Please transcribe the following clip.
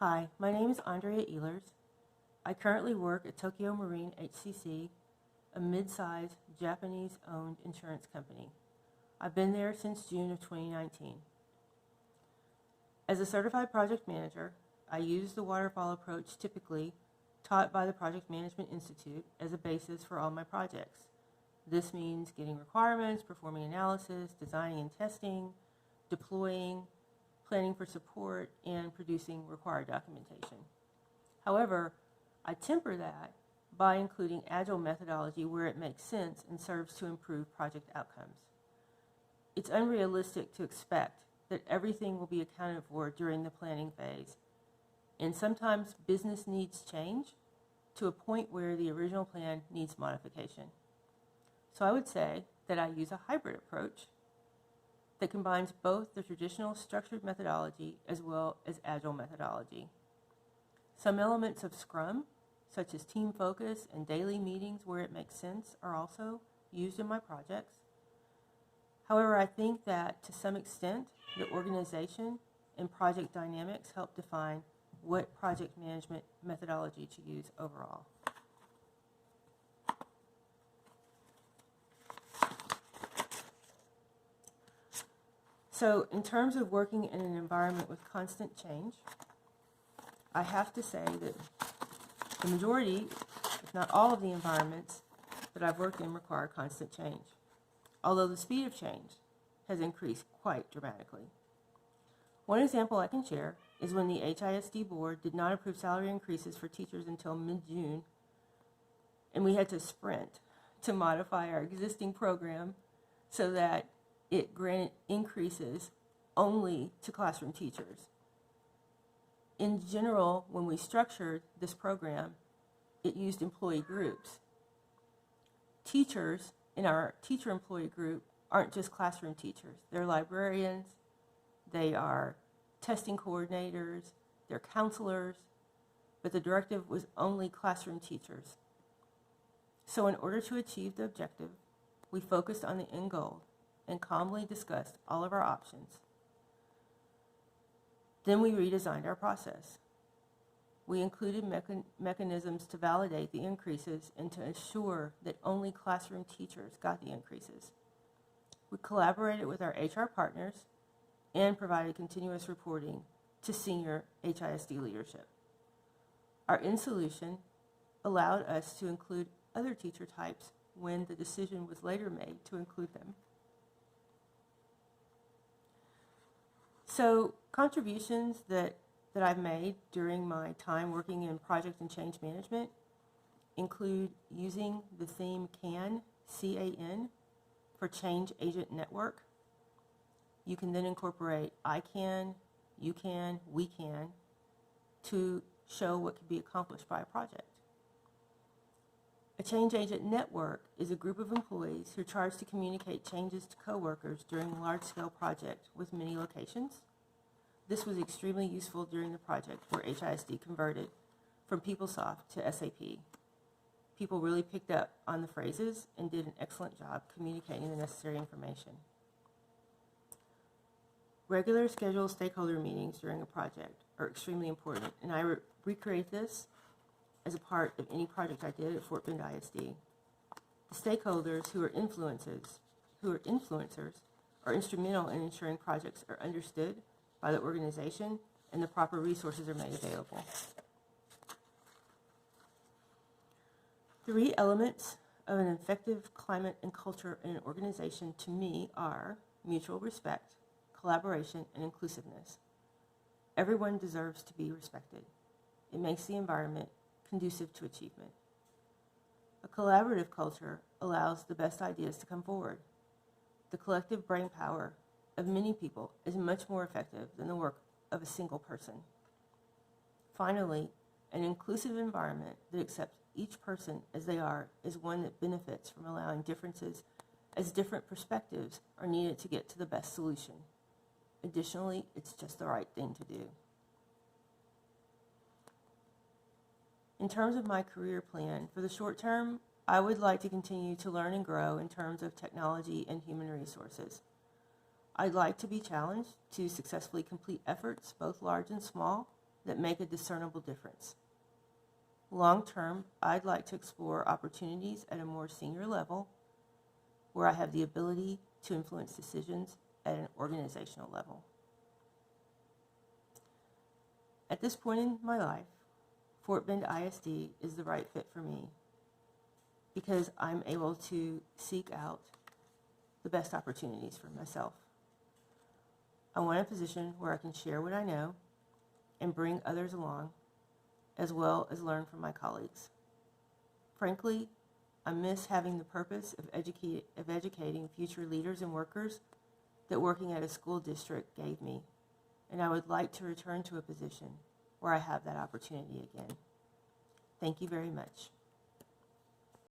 Hi, my name is Andréa Ehlers. I currently work at Tokyo Marine HCC, a mid-sized Japanese-owned insurance company. I've been there since June of 2019. As a certified project manager, I use the waterfall approach typically taught by the Project Management Institute as a basis for all my projects. This means getting requirements, performing analysis, designing and testing, deploying, planning for support, and producing required documentation. However, I temper that by including agile methodology where it makes sense and serves to improve project outcomes. It's unrealistic to expect that everything will be accounted for during the planning phase, and sometimes business needs change to a point where the original plan needs modification. So I would say that I use a hybrid approach that combines both the traditional structured methodology as well as agile methodology. Some elements of Scrum, such as team focus and daily meetings where it makes sense, are also used in my projects. However, I think that to some extent, the organization and project dynamics help define what project management methodology to use overall. So in terms of working in an environment with constant change, I have to say that the majority, if not all of the environments that I've worked in require constant change, although the speed of change has increased quite dramatically. One example I can share is when the HISD board did not approve salary increases for teachers until mid-June, and we had to sprint to modify our existing program so that it granted increases only to classroom teachers. In general, when we structured this program, it used employee groups. Teachers in our teacher-employee group aren't just classroom teachers. They're librarians, they are testing coordinators, they're counselors, but the directive was only classroom teachers. So in order to achieve the objective, we focused on the end goal and calmly discussed all of our options. Then we redesigned our process. We included mechanisms to validate the increases and to ensure that only classroom teachers got the increases. We collaborated with our HR partners and provided continuous reporting to senior HISD leadership. Our end solution allowed us to include other teacher types when the decision was later made to include them. So contributions that I've made during my time working in project and change management include using the theme CAN, C-A-N, for Change Agent Network. You can then incorporate I can, you can, we can to show what can be accomplished by a project. A change agent network is a group of employees who are charged to communicate changes to coworkers during a large-scale project with many locations. This was extremely useful during the project where HISD converted from PeopleSoft to SAP. People really picked up on the phrases and did an excellent job communicating the necessary information. Regular scheduled stakeholder meetings during a project are extremely important, and I recreate this as a part of any project I did at Fort Bend ISD. The stakeholders who are influencers are instrumental in ensuring projects are understood by the organization and the proper resources are made available. 3 elements of an effective climate and culture in an organization to me are mutual respect, collaboration, and inclusiveness. Everyone deserves to be respected. It makes the environment conducive to achievement. A collaborative culture allows the best ideas to come forward. The collective brain power of many people is much more effective than the work of a single person. Finally, an inclusive environment that accepts each person as they are is one that benefits from allowing differences, as different perspectives are needed to get to the best solution. Additionally, it's just the right thing to do. In terms of my career plan, for the short term, I would like to continue to learn and grow in terms of technology and human resources. I'd like to be challenged to successfully complete efforts, both large and small, that make a discernible difference. Long term, I'd like to explore opportunities at a more senior level where I have the ability to influence decisions at an organizational level. At this point in my life, Fort Bend ISD is the right fit for me because I'm able to seek out the best opportunities for myself. I want a position where I can share what I know and bring others along, as well as learn from my colleagues. Frankly, I miss having the purpose of educating future leaders and workers that working at a school district gave me, and I would like to return to a position where I have that opportunity again. Thank you very much.